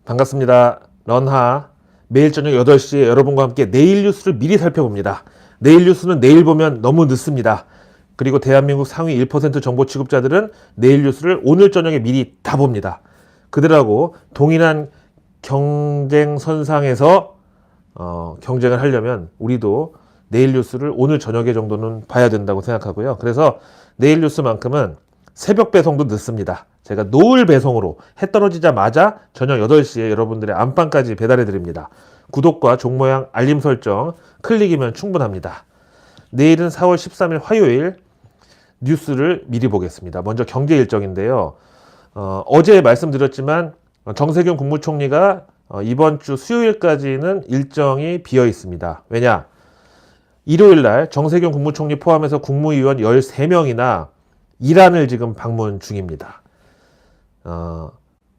반갑습니다. 런하. 매일 저녁 8시에 여러분과 함께 내일 뉴스를 미리 살펴봅니다. 내일 뉴스는 내일 보면 너무 늦습니다. 그리고 대한민국 상위 1% 정보 취급자들은 내일 뉴스를 오늘 저녁에 미리 다 봅니다. 그들하고 동일한 경쟁 선상에서 경쟁을 하려면 우리도 내일 뉴스를 오늘 저녁에 정도는 봐야 된다고 생각하고요. 그래서 내일 뉴스만큼은 새벽 배송도 늦습니다. 제가 노을 배송으로 해 떨어지자마자 저녁 8시에 여러분들의 안방까지 배달해 드립니다. 구독과 종 모양 알림 설정 클릭이면 충분합니다. 내일은 4월 13일 화요일 뉴스를 미리 보겠습니다. 먼저 경제 일정인데요. 어제 말씀드렸지만 정세균 국무총리가 이번 주 수요일까지는 일정이 비어 있습니다. 왜냐? 일요일 날 정세균 국무총리 포함해서 국무위원 13명이나 이란을 지금 방문 중입니다.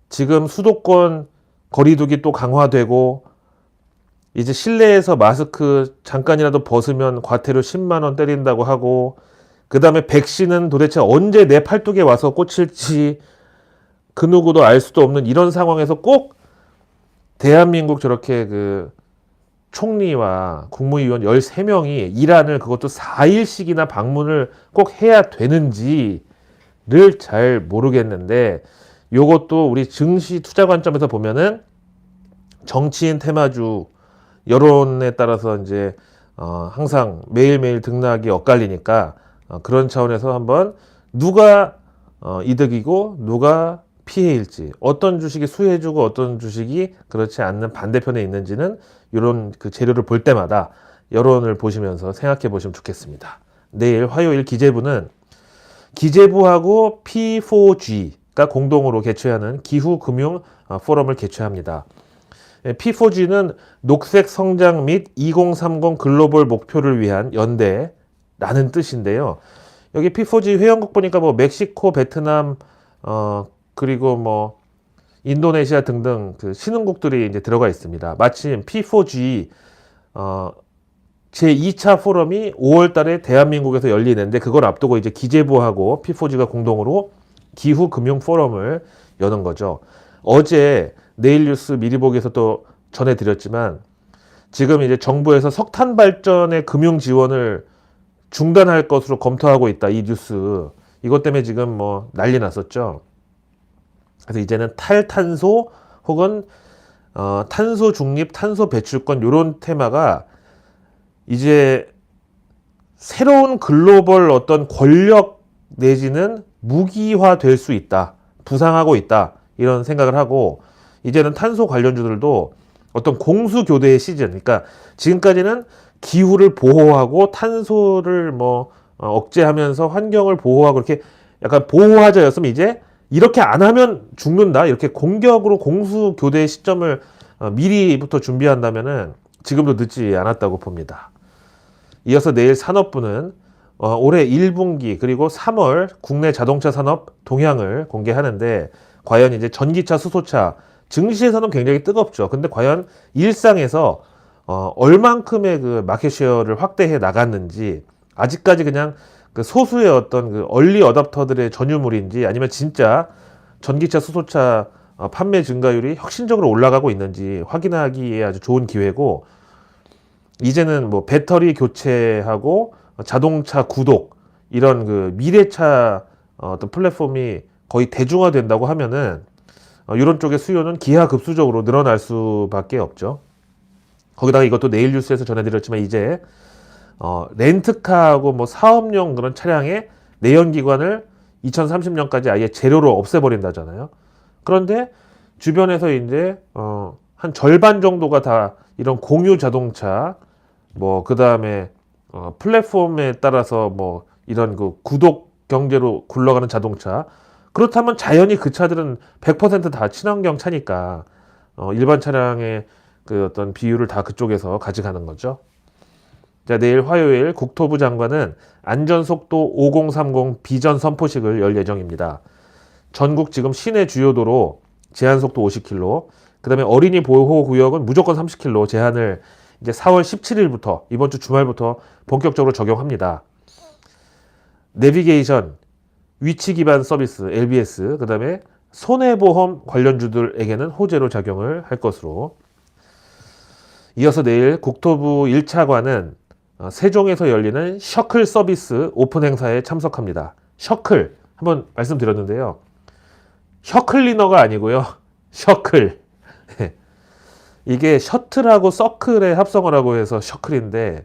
지금 수도권 거리두기 또 강화되고 이제 실내에서 마스크 잠깐이라도 벗으면 과태료 10만 원 때린다고 하고, 그 다음에 백신은 도대체 언제 내 팔뚝에 와서 꽂힐지 그 누구도 알 수도 없는 이런 상황에서 꼭 대한민국 저렇게 그 총리와 국무위원 13명이 이란을 그것도 4일씩이나 방문을 꼭 해야 되는지를 잘 모르겠는데, 요것도 우리 증시 투자 관점에서 보면은 정치인 테마주 여론에 따라서 이제 항상 매일매일 등락이 엇갈리니까 그런 차원에서 한번 누가 이득이고 누가 피해일지, 어떤 주식이 수혜주고 어떤 주식이 그렇지 않는 반대편에 있는지는 이런 그 재료를 볼 때마다 여론을 보시면서 생각해 보시면 좋겠습니다. 내일 화요일 기재부는 기재부하고 P4G가 공동으로 개최하는 기후금융 포럼을 개최합니다. P4G는 녹색 성장 및 2030 글로벌 목표를 위한 연대라는 뜻인데요. 여기 P4G 회원국 보니까 뭐 멕시코, 베트남, 그리고 뭐 인도네시아 등등 그 신흥국들이 이제 들어가 있습니다. 마침 P4G 제2차 포럼이 5월 달에 대한민국에서 열리는데, 그걸 앞두고 이제 기재부하고 P4G가 공동으로 기후 금융 포럼을 여는 거죠. 어제 내일 뉴스 미리 보기에서 또 전해드렸지만 지금 이제 정부에서 석탄 발전의 금융 지원을 중단할 것으로 검토하고 있다. 이 뉴스. 이것 때문에 지금 뭐 난리 났었죠. 그래서 이제는 탈탄소 혹은 탄소 중립, 탄소 배출권 이런 테마가 이제 새로운 글로벌 어떤 권력 내지는 무기화 될 수 있다, 부상하고 있다, 이런 생각을 하고, 이제는 탄소 관련주들도 어떤 공수교대의 시즌, 그러니까 지금까지는 기후를 보호하고 탄소를 뭐 억제하면서 환경을 보호하고 이렇게 약간 보호하자였으면, 이제 이렇게 안 하면 죽는다, 이렇게 공격으로 공수교대의 시점을 미리부터 준비한다면은 지금도 늦지 않았다고 봅니다. 이어서 내일 산업부는 올해 1분기 그리고 3월 국내 자동차 산업 동향을 공개하는데, 과연 이제 전기차, 수소차 증시에서는 굉장히 뜨겁죠. 근데 과연 일상에서 얼만큼의 그 마켓쉐어를 확대해 나갔는지, 아직까지 그냥 그 소수의 어떤 그 얼리 어답터들의 전유물인지, 아니면 진짜 전기차, 수소차 판매 증가율이 혁신적으로 올라가고 있는지 확인하기에 아주 좋은 기회고, 이제는 뭐 배터리 교체하고 자동차 구독 이런 그 미래차 어떤 플랫폼이 거의 대중화된다고 하면은 이런 쪽의 수요는 기하급수적으로 늘어날 수밖에 없죠. 거기다가 이것도 내일 뉴스에서 전해드렸지만 이제 렌트카하고 뭐 사업용 그런 차량의 내연기관을 2030년까지 아예 제로로 없애버린다잖아요. 그런데 주변에서 이제 한 절반 정도가 다 이런 공유 자동차, 뭐 그 다음에 플랫폼에 따라서 뭐 이런 그 구독 경제로 굴러가는 자동차, 그렇다면 자연히 그 차들은 100%다 친환경 차니까 일반 차량의 그 어떤 비율을 다 그쪽에서 가져가는 거죠. 자, 내일 화요일 국토부 장관은 안전속도 5030 비전 선포식을 열 예정입니다. 전국 지금 시내 주요 도로 제한속도 50km, 그 다음에 어린이 보호구역은 무조건 30km 제한을 이제 4월 17일부터 이번 주 주말부터 본격적으로 적용합니다. 내비게이션, 위치 기반 서비스, LBS, 그 다음에 손해보험 관련주들에게는 호재로 작용을 할 것으로. 이어서 내일 국토부 1차관은 세종에서 열리는 셔클 서비스 오픈 행사에 참석합니다. 셔클 한번 말씀드렸는데요. 셔클리너가 아니고요. 셔클. 이게 셔틀하고 서클의 합성어 라고 해서 셔클인데,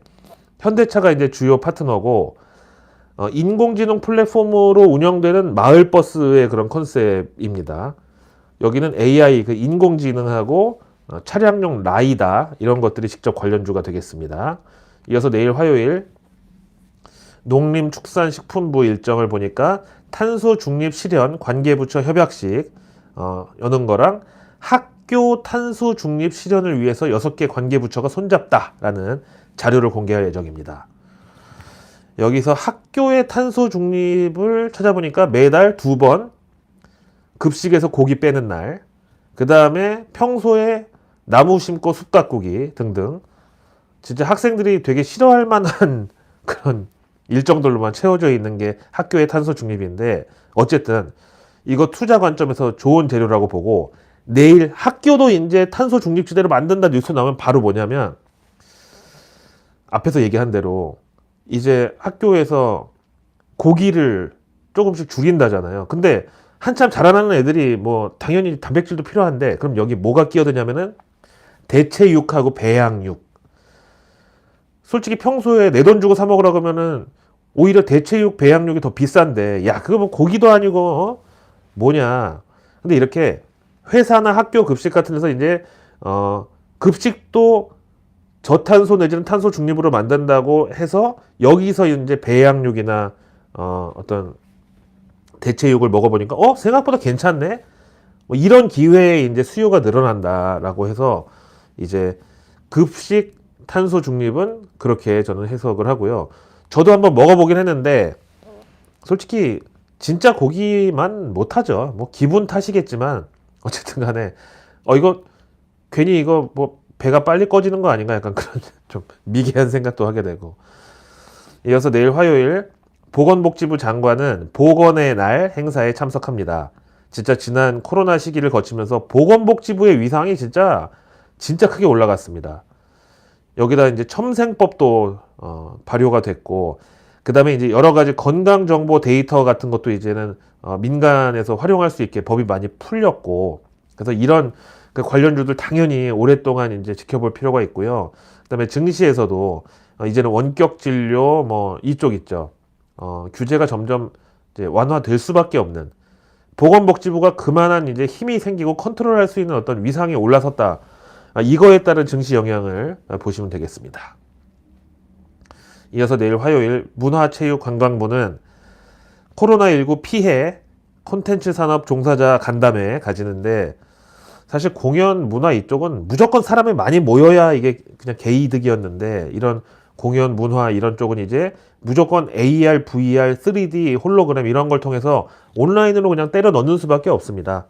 현대차가 이제 주요 파트너고 인공지능 플랫폼으로 운영되는 마을버스의 그런 컨셉입니다. 여기는 AI, 그 인공지능하고 차량용 라이다 이런 것들이 직접 관련주가 되겠습니다. 이어서 내일 화요일 농림축산식품부 일정을 보니까 탄소 중립 실현 관계부처 협약식 여는 거랑 학교 탄소 중립 실현을 위해서 6개 관계부처가 손잡다라는 자료를 공개할 예정입니다. 여기서 학교의 탄소 중립을 찾아보니까 매달 2번 급식에서 고기 빼는 날, 그 다음에 평소에 나무 심고 숲 가꾸기 등등, 진짜 학생들이 되게 싫어할 만한 그런 일정들로만 채워져 있는 게 학교의 탄소 중립인데, 어쨌든 이거 투자 관점에서 좋은 재료라고 보고, 내일 학교도 이제 탄소 중립 지대로 만든다 뉴스 나오면 바로 뭐냐면, 앞에서 얘기한 대로 이제 학교에서 고기를 조금씩 줄인다잖아요. 근데 한참 자라나는 애들이 뭐 당연히 단백질도 필요한데, 그럼 여기 뭐가 끼어드냐면은 대체육하고 배양육. 솔직히 평소에 내 돈 주고 사 먹으라 그러면은 오히려 대체육, 배양육이 더 비싼데, 야, 그거 뭐 고기도 아니고 뭐냐. 근데 이렇게 회사나 학교 급식 같은 데서 이제 급식도 저탄소 내지는 탄소 중립으로 만든다고 해서 여기서 이제 배양육이나 어떤 대체육을 먹어보니까 생각보다 괜찮네. 뭐 이런 기회에 이제 수요가 늘어난다라고 해서 이제 급식 탄소 중립은 그렇게 저는 해석을 하고요. 저도 한번 먹어보긴 했는데 솔직히 진짜 고기만 못하죠. 뭐 기분 탓이겠지만 어쨌든 간에 이거 괜히 이거 뭐 배가 빨리 꺼지는 거 아닌가, 약간 그런 좀 미개한 생각도 하게 되고. 이어서 내일 화요일 보건복지부 장관은 보건의 날 행사에 참석합니다. 진짜 지난 코로나 시기를 거치면서 보건복지부의 위상이 진짜 크게 올라갔습니다. 여기다 이제 첨생법도 발효가 됐고, 그 다음에 이제 여러 가지 건강정보 데이터 같은 것도 이제는 민간에서 활용할 수 있게 법이 많이 풀렸고, 그래서 이런 그 관련주들 당연히 오랫동안 이제 지켜볼 필요가 있고요. 그 다음에 증시에서도 이제는 원격 진료 뭐 이쪽 있죠. 규제가 점점 이제 완화될 수밖에 없는, 보건복지부가 그만한 이제 힘이 생기고 컨트롤할 수 있는 어떤 위상이 올라섰다. 이거에 따른 증시 영향을 보시면 되겠습니다. 이어서 내일 화요일 문화체육관광부는 코로나19 피해 콘텐츠 산업 종사자 간담회 가지는데, 사실 공연 문화 이쪽은 무조건 사람이 많이 모여야 이게 그냥 개이득이었는데, 이런 공연 문화 이런 쪽은 이제 무조건 AR, VR, 3D, 홀로그램 이런 걸 통해서 온라인으로 그냥 때려 넣는 수밖에 없습니다.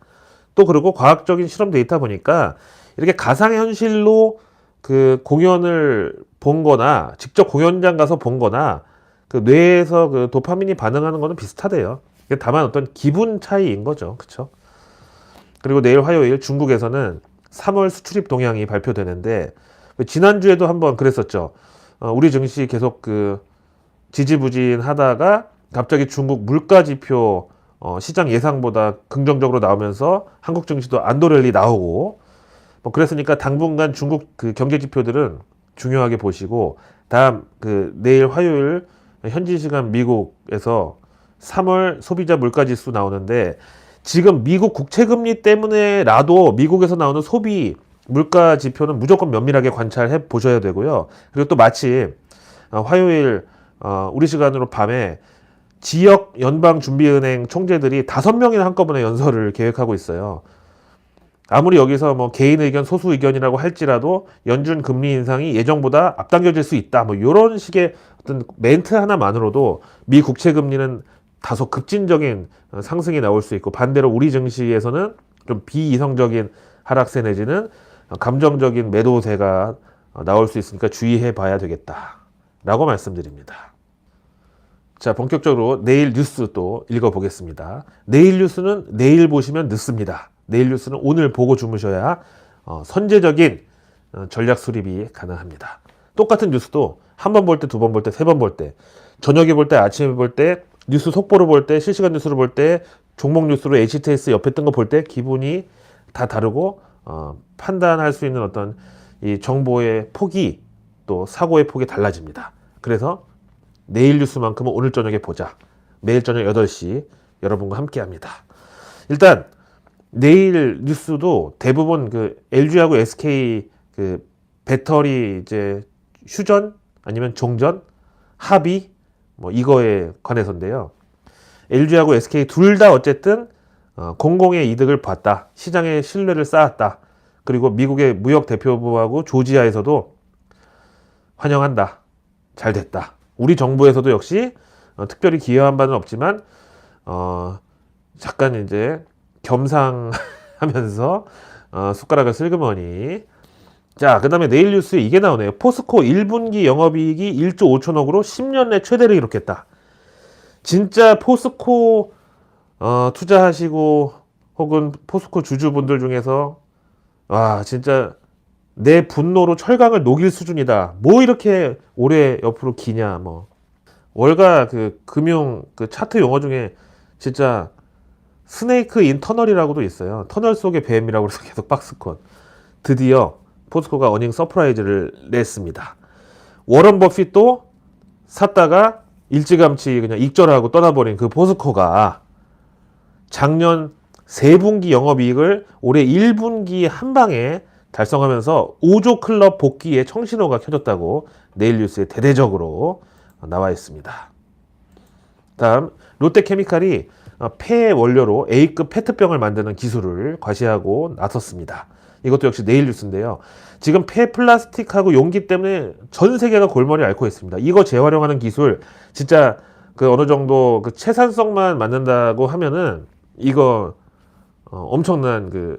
또 그리고 과학적인 실험 데이터 보니까 이렇게 가상현실로 그 공연을 본 거나 직접 공연장 가서 본 거나 그 뇌에서 그 도파민이 반응하는 거는 비슷하대요. 다만 어떤 기분 차이인 거죠. 그쵸? 그리고 내일 화요일 중국에서는 3월 수출입 동향이 발표되는데, 지난주에도 한번 그랬었죠. 우리 증시 계속 그 지지부진하다가 갑자기 중국 물가지표 시장 예상보다 긍정적으로 나오면서 한국 증시도 안도랠리 나오고, 뭐 그랬으니까 당분간 중국 그 경제 지표들은 중요하게 보시고, 다음 그 내일 화요일 현지 시간 미국에서 3월 소비자 물가지수 나오는데, 지금 미국 국채금리 때문에라도 미국에서 나오는 소비 물가 지표는 무조건 면밀하게 관찰해 보셔야 되고요. 그리고 또 마침 화요일 우리 시간으로 밤에 지역 연방준비은행 총재들이 5명이나 한꺼번에 연설을 계획하고 있어요. 아무리 여기서 뭐 개인 의견, 소수 의견이라고 할지라도 연준 금리 인상이 예정보다 앞당겨질 수 있다. 뭐 이런 식의 어떤 멘트 하나만으로도 미 국채 금리는 다소 급진적인 상승이 나올 수 있고, 반대로 우리 증시에서는 좀 비이성적인 하락세 내지는 감정적인 매도세가 나올 수 있으니까 주의해 봐야 되겠다라고 말씀드립니다. 자, 본격적으로 내일 뉴스 또 읽어보겠습니다. 내일 뉴스는 내일 보시면 늦습니다. 내일 뉴스는 오늘 보고 주무셔야 선제적인 전략 수립이 가능합니다. 똑같은 뉴스도 한 번 볼 때, 두 번 볼 때, 세 번 볼 때, 저녁에 볼 때, 아침에 볼 때, 뉴스 속보를 볼 때, 실시간 뉴스를 볼 때, 종목 뉴스로 HTS 옆에 뜬 거 볼 때 기분이 다 다르고 판단할 수 있는 어떤 이 정보의 폭이 또 사고의 폭이 달라집니다. 그래서 내일 뉴스만큼은 오늘 저녁에 보자. 매일 저녁 8시 여러분과 함께 합니다. 일단 내일 뉴스도 대부분 그 LG하고 SK 그 배터리 이제 휴전 아니면 종전 합의 뭐 이거에 관해서인데요. LG하고 SK 둘 다 어쨌든 공공의 이득을 봤다. 시장의 신뢰를 쌓았다. 그리고 미국의 무역 대표부하고 조지아에서도 환영한다. 잘 됐다. 우리 정부에서도 역시 특별히 기여한 바는 없지만 잠깐 이제 겸상하면서 숟가락을 슬그머니. 자, 그 다음에 내일 뉴스에 이게 나오네요. 포스코 1분기 영업이익이 1조 5천억으로 10년 내 최대를 기록했다. 진짜 포스코 투자하시고 혹은 포스코 주주분들 중에서 와 진짜 내 분노로 철강을 녹일 수준이다. 뭐 이렇게 오래 옆으로 기냐 뭐. 월가 그 금융 그 차트 용어 중에 진짜 스네이크 인 터널이라고도 있어요. 터널 속의 뱀이라고 해서 계속 박스권. 드디어 포스코가 어닝 서프라이즈를 냈습니다. 워런 버핏도 샀다가 일찌감치 그냥 익절하고 떠나버린 그 포스코가 작년 3분기 영업이익을 올해 1분기 한 방에 달성하면서 5조 클럽 복귀에 청신호가 켜졌다고 내일 뉴스에 대대적으로 나와 있습니다. 다음 롯데케미칼이 폐 원료로 A급 페트병을 만드는 기술을 과시하고 나섰습니다. 이것도 역시 내일 뉴스인데요. 지금 폐 플라스틱하고 용기 때문에 전 세계가 골머리 앓고 있습니다. 이거 재활용하는 기술 진짜 그 어느 정도 그 채산성만 맞는다고 하면은 이거 엄청난 그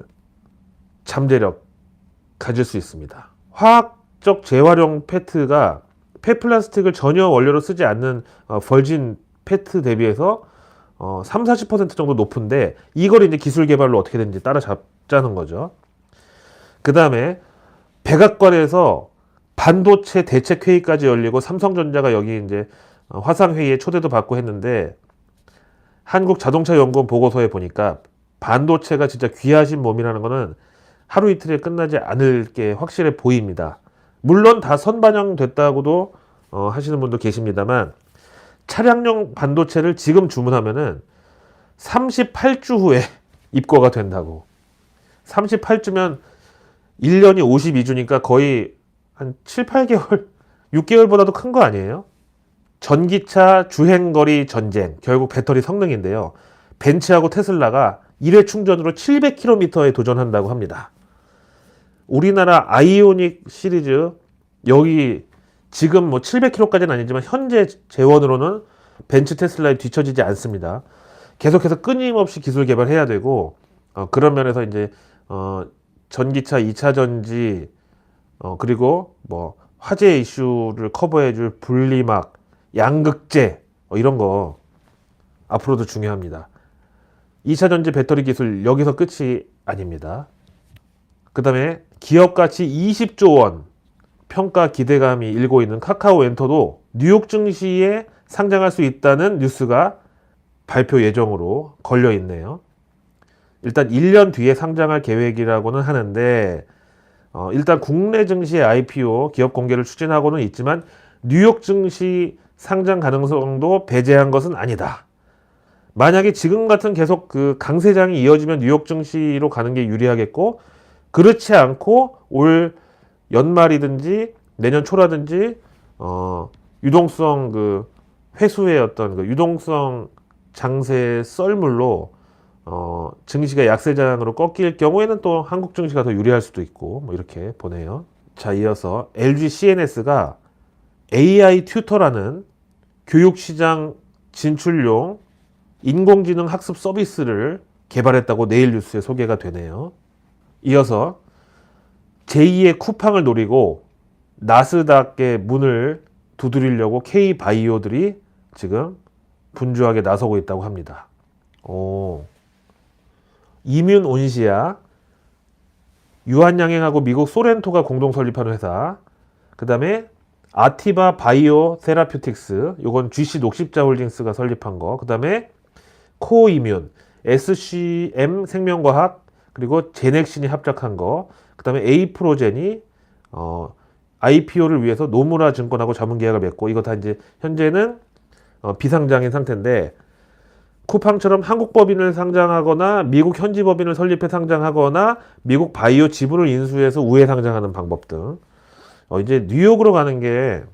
잠재력 가질 수 있습니다. 화학적 재활용 페트가 폐플라스틱을 전혀 원료로 쓰지 않는 벌진 페트 대비해서 30-40% 정도 높은데 이걸 이제 기술 개발로 어떻게든지 따라잡자는 거죠. 그 다음에 백악관에서 반도체 대책회의까지 열리고 삼성전자가 여기 이제 화상회의에 초대도 받고 했는데 한국자동차연구원 보고서에 보니까 반도체가 진짜 귀하신 몸이라는 거는 하루 이틀에 끝나지 않을 게 확실해 보입니다. 물론 다 선반영됐다고도 하시는 분도 계십니다만 차량용 반도체를 지금 주문하면은 38주 후에 입고가 된다고. 38주면 1년이 52주니까 거의 한 7, 8개월, 6개월보다도 큰 거 아니에요? 전기차 주행거리 전쟁, 결국 배터리 성능인데요. 벤츠하고 테슬라가 1회 충전으로 700km에 도전한다고 합니다. 우리나라 아이오닉 시리즈 여기 지금 뭐 700km까지는 아니지만 현재 재원으로는 벤츠 테슬라에 뒤처지지 않습니다. 계속해서 끊임없이 기술 개발해야 되고 그런 면에서 이제 전기차 2차 전지 그리고 뭐 화재 이슈를 커버해줄 분리막, 양극재 이런 거 앞으로도 중요합니다. 2차 전지 배터리 기술 여기서 끝이 아닙니다. 그 다음에 기업 가치 20조 원 평가 기대감이 일고 있는 카카오엔터도 뉴욕 증시에 상장할 수 있다는 뉴스가 발표 예정으로 걸려 있네요. 일단 1년 뒤에 상장할 계획이라고는 하는데 일단 국내 증시의 IPO 기업 공개를 추진하고는 있지만 뉴욕 증시 상장 가능성도 배제한 것은 아니다. 만약에 지금 같은 계속 그 강세장이 이어지면 뉴욕 증시로 가는 게 유리하겠고 그렇지 않고 올 연말이든지 내년 초라든지 유동성 그 회수의 어떤 그 유동성 장세 썰물로 증시가 약세장으로 꺾일 경우에는 또 한국 증시가 더 유리할 수도 있고 뭐 이렇게 보네요. 자, 이어서 LG CNS가 AI 튜터라는 교육시장 진출용 인공지능 학습 서비스를 개발했다고 내일 뉴스에 소개가 되네요. 이어서 제2의 쿠팡을 노리고 나스닥의 문을 두드리려고 K바이오들이 지금 분주하게 나서고 있다고 합니다. 이뮨 온시아, 유한양행하고 미국 소렌토가 공동 설립한 회사. 그 다음에 아티바 바이오 세라퓨틱스, 요건 GC 녹십자 홀딩스가 설립한 거. 그 다음에 코이뮨, SCM 생명과학, 그리고 제넥신이 합작한 거. 그 다음에 에이프로젠이 IPO를 위해서 노무라 증권하고 자문계약을 맺고, 이거 다 이제 현재는 비상장인 상태인데, 쿠팡처럼 한국 법인을 상장하거나 미국 현지 법인을 설립해 상장하거나 미국 바이오 지분을 인수해서 우회 상장하는 방법 등 이제 뉴욕으로 가는 게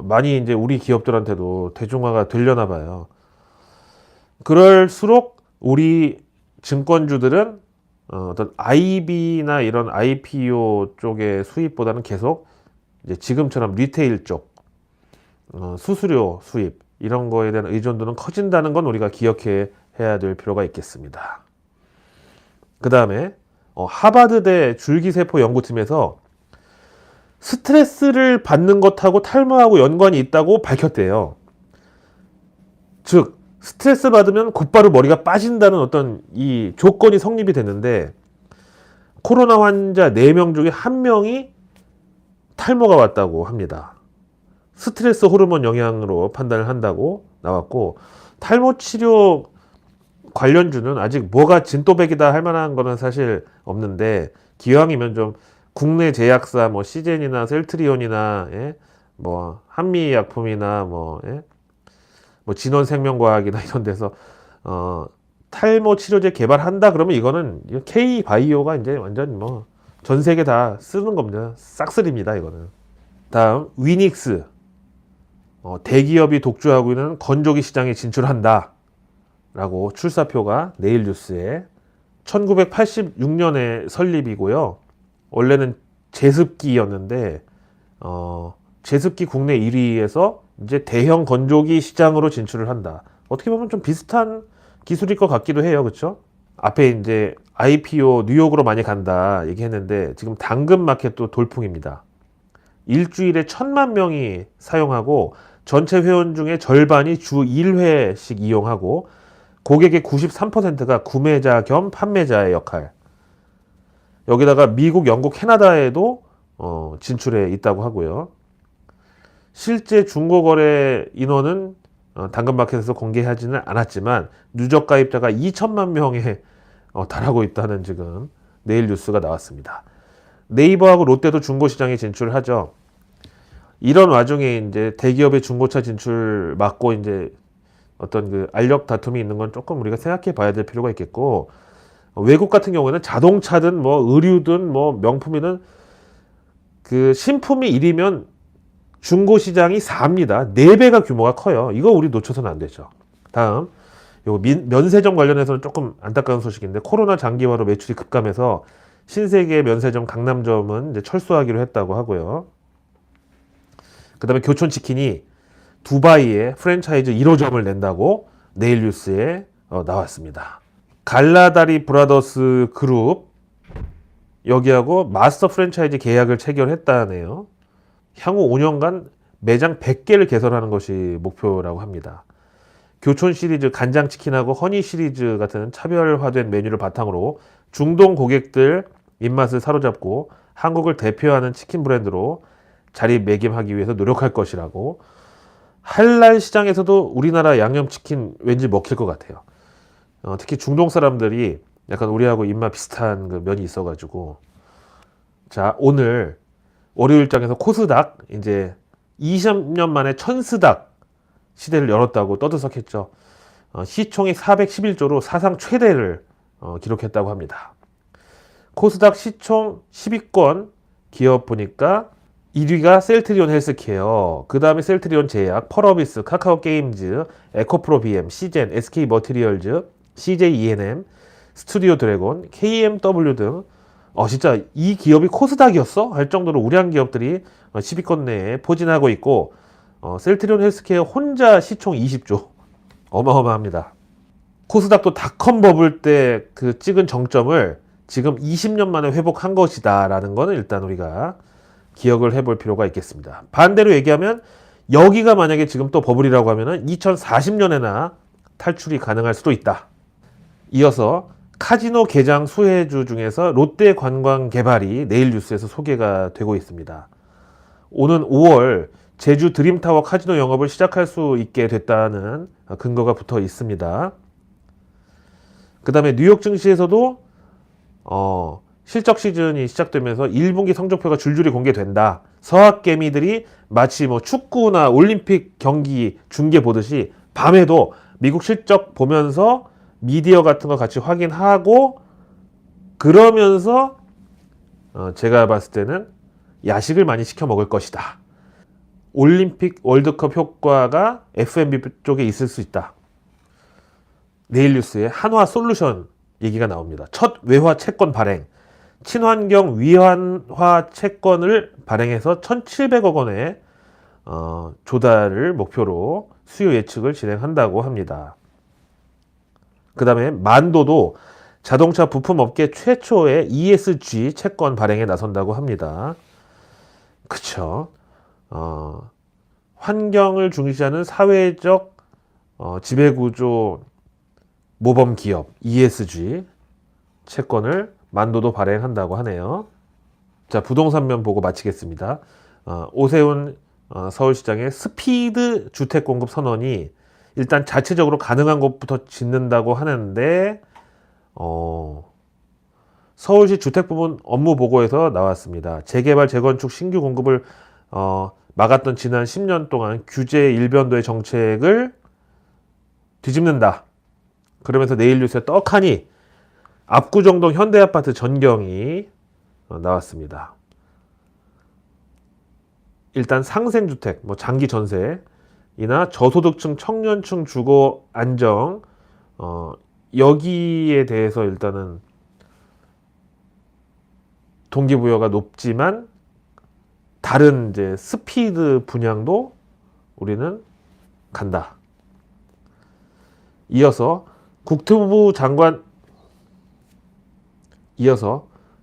많이 이제 우리 기업들한테도 대중화가 되려나 봐요. 그럴수록 우리 증권주들은 어떤 IB나 이런 IPO 쪽의 수입보다는 계속 이제 지금처럼 리테일 쪽 수수료 수입 이런 거에 대한 의존도는 커진다는 건 우리가 기억해야 될 필요가 있겠습니다. 그 다음에 하버드대 줄기세포 연구팀에서 스트레스를 받는 것하고 탈모하고 연관이 있다고 밝혔대요. 즉 스트레스 받으면 곧바로 머리가 빠진다는 어떤 이 조건이 성립이 됐는데, 코로나 환자 4명 중에 1명이 탈모가 왔다고 합니다. 스트레스 호르몬 영향으로 판단을 한다고 나왔고, 탈모 치료 관련주는 아직 뭐가 진또백이다 할 만한 거는 사실 없는데, 기왕이면 좀 국내 제약사 뭐 시젠이나 셀트리온이나 뭐 한미약품이나 뭐 진원생명과학이나 이런 데서 탈모 치료제 개발한다 그러면 이거는 K바이오가 이제 완전 뭐 전 세계 다 쓰는 겁니다. 싹쓸이입니다 이거는. 다음 위닉스, 대기업이 독주하고 있는 건조기 시장에 진출한다 라고 출사표가 내일뉴스에. 1986년에 설립이고요. 원래는 제습기였는데 제습기 국내 1위에서 이제 대형 건조기 시장으로 진출을 한다. 어떻게 보면 좀 비슷한 기술일 것 같기도 해요. 그렇죠? 앞에 이제 IPO 뉴욕으로 많이 간다 얘기했는데, 지금 당근 마켓도 돌풍입니다. 일주일에 1,000만 명이 사용하고 전체 회원 중에 절반이 주 1회씩 이용하고, 고객의 93%가 구매자 겸 판매자의 역할. 여기다가 미국, 영국, 캐나다에도 진출해 있다고 하고요. 실제 중고거래 인원은 당근마켓에서 공개하지는 않았지만 누적 가입자가 2천만 명에 달하고 있다는 지금 내일 뉴스가 나왔습니다. 네이버하고 롯데도 중고시장에 진출하죠. 이런 와중에 이제 대기업의 중고차 진출 막고 이제 어떤 그 알력 다툼이 있는 건 조금 우리가 생각해 봐야 될 필요가 있겠고, 외국 같은 경우에는 자동차든 뭐 의류든 뭐 명품이든 그 신품이 1이면 중고시장이 4입니다. 4배가 규모가 커요. 이거 우리 놓쳐서는 안 되죠. 다음, 요 면세점 관련해서는 조금 안타까운 소식인데, 코로나 장기화로 매출이 급감해서 신세계 면세점 강남점은 이제 철수하기로 했다고 하고요. 그 다음에 교촌치킨이 두바이에 프랜차이즈 1호점을 낸다고 내일 뉴스에 나왔습니다. 갈라다리 브라더스 그룹 여기하고 마스터 프랜차이즈 계약을 체결했다네요. 향후 5년간 매장 100개를 개설하는 것이 목표라고 합니다. 교촌 시리즈 간장치킨하고 허니 시리즈 같은 차별화된 메뉴를 바탕으로 중동 고객들 입맛을 사로잡고 한국을 대표하는 치킨 브랜드로 자리매김하기 위해서 노력할 것이라고. 할랄 시장에서도 우리나라 양념치킨 왠지 먹힐 것 같아요. 특히 중동 사람들이 약간 우리하고 입맛 비슷한 그 면이 있어가지고. 자, 오늘 월요일장에서 코스닥 이제 20년 만에 천스닥 시대를 열었다고 떠들썩했죠. 시총이 411조로 사상 최대를 기록했다고 합니다. 코스닥 시총 10위권 기업 보니까 1위가 셀트리온 헬스케어, 그 다음에 셀트리온 제약, 펄어비스, 카카오 게임즈, 에코프로 BM, 시젠, SK 머티리얼즈, CJ ENM, 스튜디오 드래곤, KMW 등 진짜 이 기업이 코스닥이었어? 할 정도로 우량 기업들이 10위권 내에 포진하고 있고, 셀트리온 헬스케어 혼자 시총 20조. 어마어마합니다. 코스닥도 닷컴 버블 때 그 찍은 정점을 지금 20년 만에 회복한 것이다 라는 거는 일단 우리가 기억을 해볼 필요가 있겠습니다. 반대로 얘기하면 여기가 만약에 지금 또 버블이라고 하면은 2040년에나 탈출이 가능할 수도 있다. 이어서 카지노 개장 수혜주 중에서 롯데관광개발이 내일 뉴스에서 소개가 되고 있습니다. 오는 5월 제주 드림타워 카지노 영업을 시작할 수 있게 됐다는 근거가 붙어 있습니다. 그 다음에 뉴욕 증시에서도 실적 시즌이 시작되면서 1분기 성적표가 줄줄이 공개된다. 서학개미들이 마치 뭐 축구나 올림픽 경기 중계 보듯이 밤에도 미국 실적 보면서 미디어 같은 거 같이 확인하고 그러면서 제가 봤을 때는 야식을 많이 시켜 먹을 것이다. 올림픽 월드컵 효과가 F&B 쪽에 있을 수 있다. 내일 뉴스에 한화솔루션 얘기가 나옵니다. 첫 외화 채권 발행. 친환경 위안화 채권을 발행해서 1,700억 원의 조달을 목표로 수요 예측을 진행한다고 합니다. 그 다음에 만도도 자동차 부품업계 최초의 ESG 채권 발행에 나선다고 합니다. 그쵸. 환경을 중시하는 사회적 지배구조 모범기업 ESG 채권을 만도도 발행한다고 하네요. 자, 부동산면 보고 마치겠습니다. 오세훈 서울시장의 스피드 주택 공급 선언이 일단 자체적으로 가능한 곳부터 짓는다고 하는데 서울시 주택부문 업무보고에서 나왔습니다. 재개발, 재건축, 신규 공급을 막았던 지난 10년 동안 규제 일변도의 정책을 뒤집는다. 그러면서 내일 뉴스에 떡하니 압구정동 현대아파트 전경이 나왔습니다. 일단 상생주택, 뭐 장기 전세이나 저소득층, 청년층 주거 안정 여기에 대해서 일단은 동기부여가 높지만 다른 이제 스피드 분양도 우리는 간다. 이어서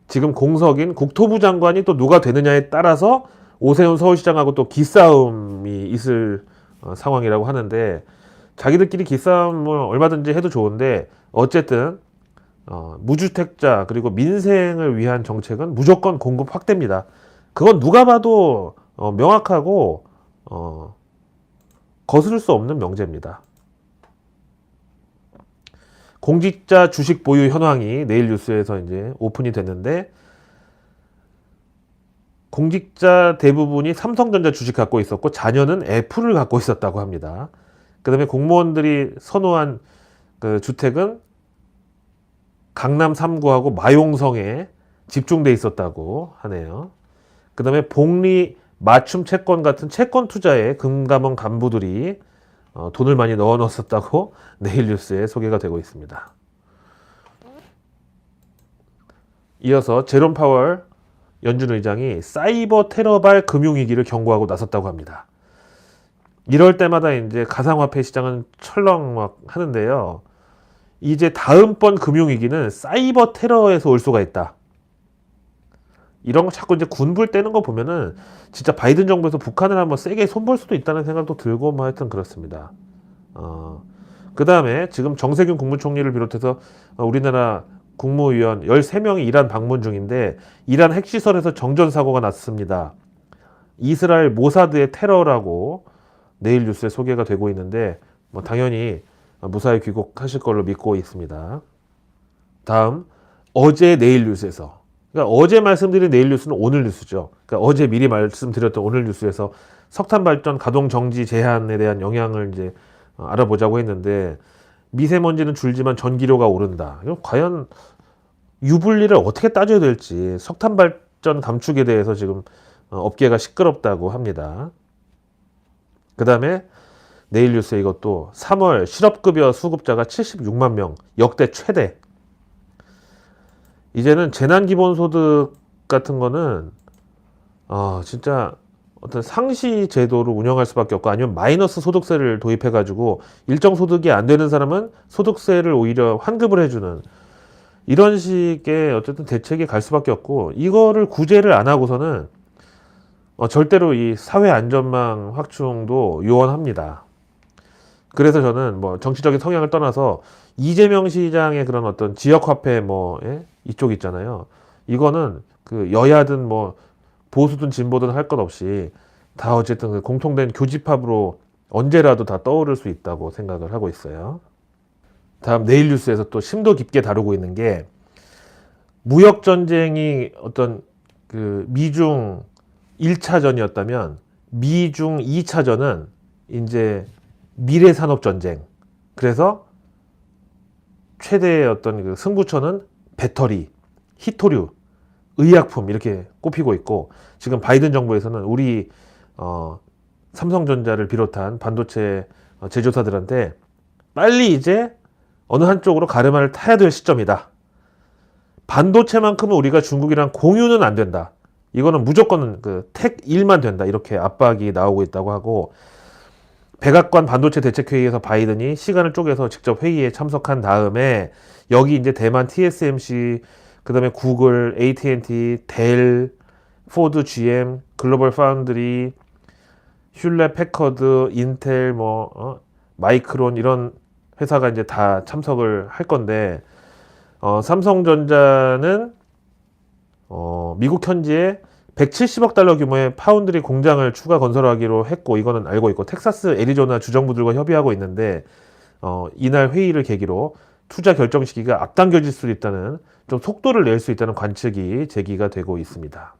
지금 공석인 국토부 장관이 또 누가 되느냐에 따라서 오세훈 서울시장하고 또 기싸움이 있을 상황이라고 하는데 자기들끼리 기싸움을 얼마든지 해도 좋은데 어쨌든 무주택자 그리고 민생을 위한 정책은 무조건 공급 확대입니다. 그건 누가 봐도 명확하고 거스를 수 없는 명제입니다. 공직자 주식 보유 현황이 내일 뉴스에서 이제 오픈이 됐는데 공직자 대부분이 삼성전자 주식 갖고 있었고 자녀는 애플을 갖고 있었다고 합니다. 그 다음에 공무원들이 선호한 그 주택은 강남 3구하고 마용성에 집중돼 있었다고 하네요. 그 다음에 복리 맞춤 채권 같은 채권 투자에 금감원 간부들이 돈을 많이 넣어 넣었었다고 내일 뉴스에 소개가 되고 있습니다. 이어서 제롬 파월 연준 의장이 사이버 테러발 금융위기를 경고하고 나섰다고 합니다. 이럴 때마다 이제 가상화폐 시장은 철렁 막 하는데요. 이제 다음번 금융위기는 사이버 테러에서 올 수가 있다. 이런 거 자꾸 이제 군불 떼는 거 보면은 진짜 바이든 정부에서 북한을 한번 세게 손볼 수도 있다는 생각도 들고 뭐 하여튼 그렇습니다. 그 다음에 지금 정세균 국무총리를 비롯해서 우리나라 국무위원 13명이 이란 방문 중인데 이란 핵시설에서 정전사고가 났습니다. 이스라엘 모사드의 테러라고 내일 뉴스에 소개가 되고 있는데 뭐 당연히 무사히 귀국하실 걸로 믿고 있습니다. 다음 어제 내일 뉴스에서 그러니까 어제 말씀드린 내일 뉴스는 오늘 뉴스죠. 그러니까 어제 미리 말씀드렸던 오늘 뉴스에서 석탄 발전 가동 정지 제한에 대한 영향을 이제 알아보자고 했는데 미세먼지는 줄지만 전기료가 오른다. 이거 과연 유불리를 어떻게 따져야 될지 석탄 발전 감축에 대해서 지금 업계가 시끄럽다고 합니다. 그 다음에 내일 뉴스에 이것도 3월 실업급여 수급자가 76만 명 역대 최대. 이제는 재난기본소득 같은 거는 진짜 어떤 상시 제도로 운영할 수밖에 없고 아니면 마이너스 소득세를 도입해가지고 일정 소득이 안 되는 사람은 소득세를 오히려 환급을 해주는 이런 식의 어쨌든 대책이 갈 수밖에 없고 이거를 구제를 안 하고서는 절대로 이 사회 안전망 확충도 요원합니다. 그래서 저는 뭐 정치적인 성향을 떠나서 이재명 시장의 그런 어떤 지역화폐 이쪽 있잖아요. 이거는 그 여야든 뭐 보수든 진보든 할 것 없이 다 어쨌든 그 공통된 교집합으로 언제라도 다 떠오를 수 있다고 생각을 하고 있어요. 다음 내일 뉴스에서 또 심도 깊게 다루고 있는 게 무역 전쟁이 어떤 그 미중 1차전이었다면 미중 2차전은 이제 미래 산업 전쟁. 그래서 최대의 어떤 그 승부처는 배터리, 히토류, 의약품 이렇게 꼽히고 있고 지금 바이든 정부에서는 우리 삼성전자를 비롯한 반도체 제조사들한테 빨리 이제 어느 한쪽으로 가르마를 타야 될 시점이다. 반도체만큼은 우리가 중국이랑 공유는 안 된다. 이거는 무조건 그 택 1만 된다. 이렇게 압박이 나오고 있다고 하고 백악관 반도체 대책회의에서 바이든이 시간을 쪼개서 직접 회의에 참석한 다음에 여기 이제 대만 TSMC, 그 다음에 구글, AT&T, 델, 포드, GM, 글로벌 파운드리, 슐레 패커드, 인텔, 마이크론 이런 회사가 이제 다 참석을 할 건데 삼성전자는 미국 현지에 170억 달러 규모의 파운드리 공장을 추가 건설하기로 했고 이거는 알고 있고 텍사스, 애리조나 주정부들과 협의하고 있는데 이날 회의를 계기로 투자 결정 시기가 앞당겨질 수 있다는 좀 속도를 낼 수 있다는 관측이 제기가 되고 있습니다.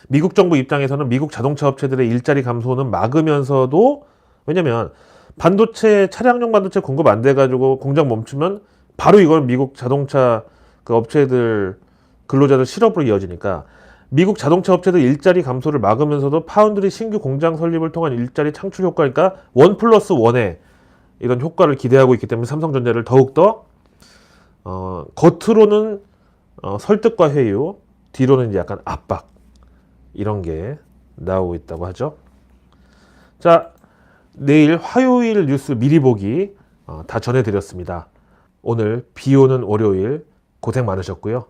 미국 정부 입장에서는 미국 자동차 업체들의 일자리 감소는 막으면서도 왜냐면 반도체 차량용 반도체 공급 안 돼가지고 공장 멈추면 바로 이건 미국 자동차 그 업체들 근로자들 실업으로 이어지니까 미국 자동차 업체들 일자리 감소를 막으면서도 파운드리 신규 공장 설립을 통한 일자리 창출 효과니까 1+1의 이런 효과를 기대하고 있기 때문에 삼성전자를 더욱더 겉으로는 설득과 회유, 뒤로는 이제 약간 압박 이런 게 나오고 있다고 하죠. 자, 내일 화요일 뉴스 미리 보기 다 전해드렸습니다. 오늘 비 오는 월요일 고생 많으셨고요.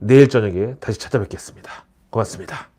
내일 저녁에 다시 찾아뵙겠습니다. 고맙습니다.